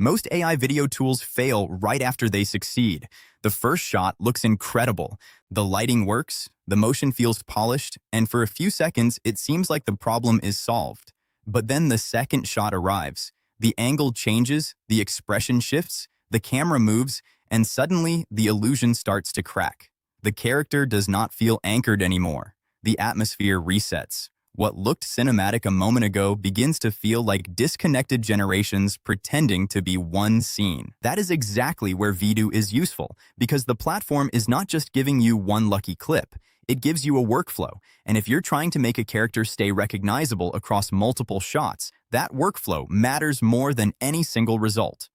Most AI video tools fail right after they succeed. The first shot looks incredible. The lighting works, the motion feels polished, and for a few seconds, it seems like the problem is solved. But then the second shot arrives. The angle changes, the expression shifts, the camera moves, and suddenly the illusion starts to crack. The character does not feel anchored anymore. The atmosphere resets. What looked cinematic a moment ago begins to feel like disconnected generations pretending to be one scene. That is exactly where Vidu is useful, because the platform is not just giving you one lucky clip, it gives you a workflow, and if you're trying to make a character stay recognizable across multiple shots, that workflow matters more than any single result.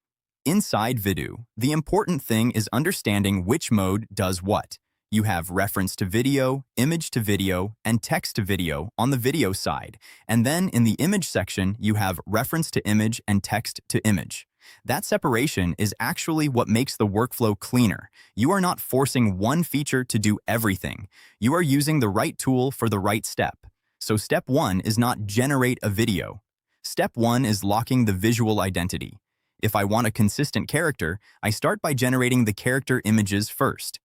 Inside Vidu, the important thing is understanding which mode does what. You have reference to video, image to video, and text to video on the video side. And then in the image section, you have reference to image and text to image. That separation is actually what makes the workflow cleaner. You are not forcing one feature to do everything. You are using the right tool for the right step. So step 1 is not generate a video. Step 1 is locking the visual identity. If I want a consistent character, I start by generating the character images first.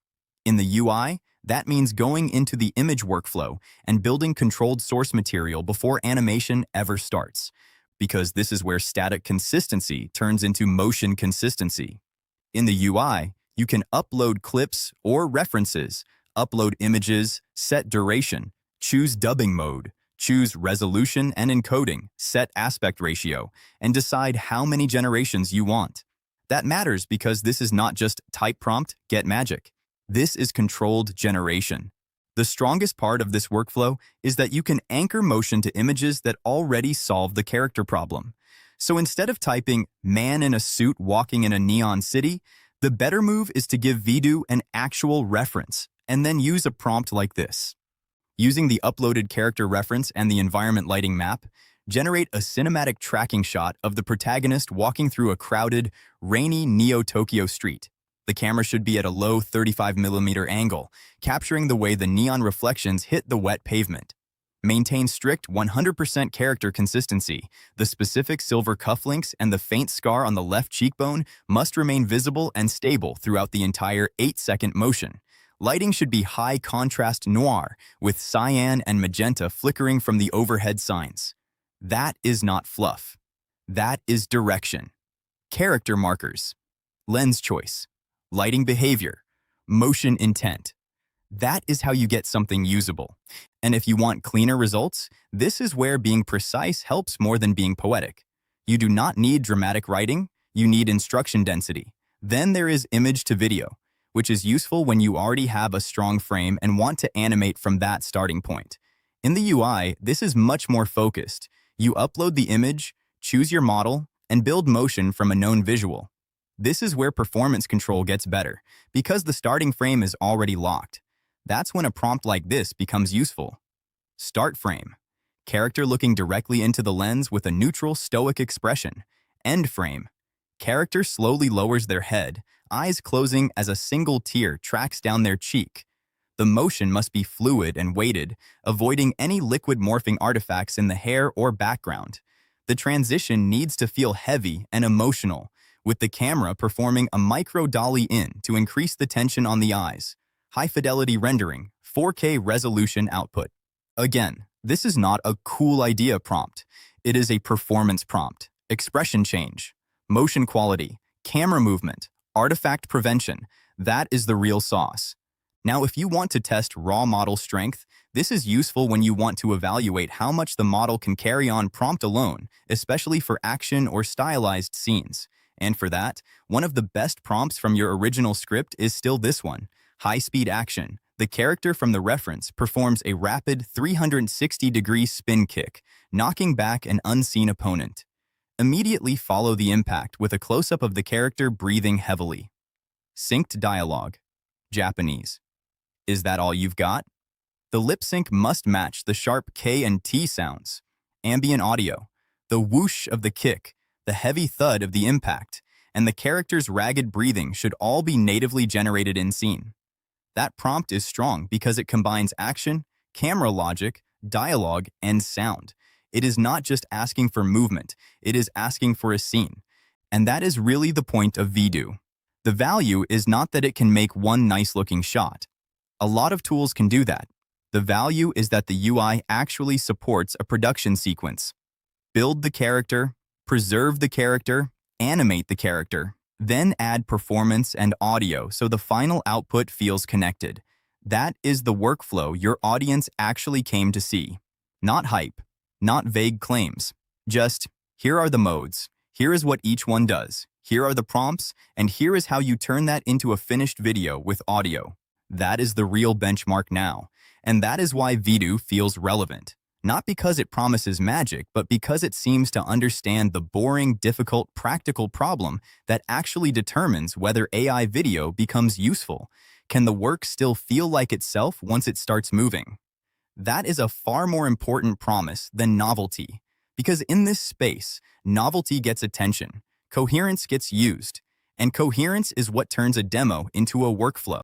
In the UI, that means going into the image workflow and building controlled source material before animation ever starts, because this is where static consistency turns into motion consistency. In the UI, you can upload clips or references, upload images, set duration, choose dubbing mode, choose resolution and encoding, set aspect ratio, and decide how many generations you want. That matters because this is not just type prompt, get magic. This is controlled generation. The strongest part of this workflow is that you can anchor motion to images that already solve the character problem. So instead of typing "man in a suit walking in a neon city," the better move is to give Vidu an actual reference and then use a prompt like this. Using the uploaded character reference and the environment lighting map, generate a cinematic tracking shot of the protagonist walking through a crowded, rainy Neo-Tokyo street. The camera should be at a low 35mm angle, capturing the way the neon reflections hit the wet pavement. Maintain strict 100% character consistency. The specific silver cufflinks and the faint scar on the left cheekbone must remain visible and stable throughout the entire 8-second motion. Lighting should be high contrast noir, with cyan and magenta flickering from the overhead signs. That is not fluff. That is direction. Character markers. Lens choice. Lighting behavior, motion intent. That is how you get something usable. And if you want cleaner results, this is where being precise helps more than being poetic. You do not need dramatic writing, you need instruction density. Then there is image to video, which is useful when you already have a strong frame and want to animate from that starting point. In the UI, this is much more focused. You upload the image, choose your model, and build motion from a known visual. This is where performance control gets better, because the starting frame is already locked. That's when a prompt like this becomes useful. Start frame. Character looking directly into the lens with a neutral, stoic expression. End frame. Character slowly lowers their head, eyes closing as a single tear tracks down their cheek. The motion must be fluid and weighted, avoiding any liquid morphing artifacts in the hair or background. The transition needs to feel heavy and emotional, with the camera performing a micro dolly in to increase the tension on the eyes. High-fidelity rendering, 4K resolution output. Again, this is not a cool idea prompt. It is a performance prompt. Expression change, motion quality, camera movement, artifact prevention. That is the real sauce. Now, if you want to test raw model strength, this is useful when you want to evaluate how much the model can carry on prompt alone, especially for action or stylized scenes. And for that, one of the best prompts from your original script is still this one. High-speed action. The character from the reference performs a rapid 360-degree spin kick, knocking back an unseen opponent. Immediately follow the impact with a close-up of the character breathing heavily. Synced dialogue. Japanese. Is that all you've got? The lip sync must match the sharp K and T sounds. Ambient audio. The whoosh of the kick, the heavy thud of the impact, and the character's ragged breathing should all be natively generated in scene. That prompt is strong because it combines action, camera logic, dialogue, and sound. It is not just asking for movement, it is asking for a scene. And that is really the point of Vidu. The value is not that it can make one nice-looking shot. A lot of tools can do that. The value is that the UI actually supports a production sequence. Build the character, preserve the character, animate the character, then add performance and audio so the final output feels connected. That is the workflow your audience actually came to see. Not hype, not vague claims. Just, here are the modes, here is what each one does, here are the prompts, and here is how you turn that into a finished video with audio. That is the real benchmark now, and that is why Vidu feels relevant. Not because it promises magic, but because it seems to understand the boring, difficult, practical problem that actually determines whether AI video becomes useful. Can the work still feel like itself once it starts moving? That is a far more important promise than novelty. Because in this space, novelty gets attention, coherence gets used, and coherence is what turns a demo into a workflow.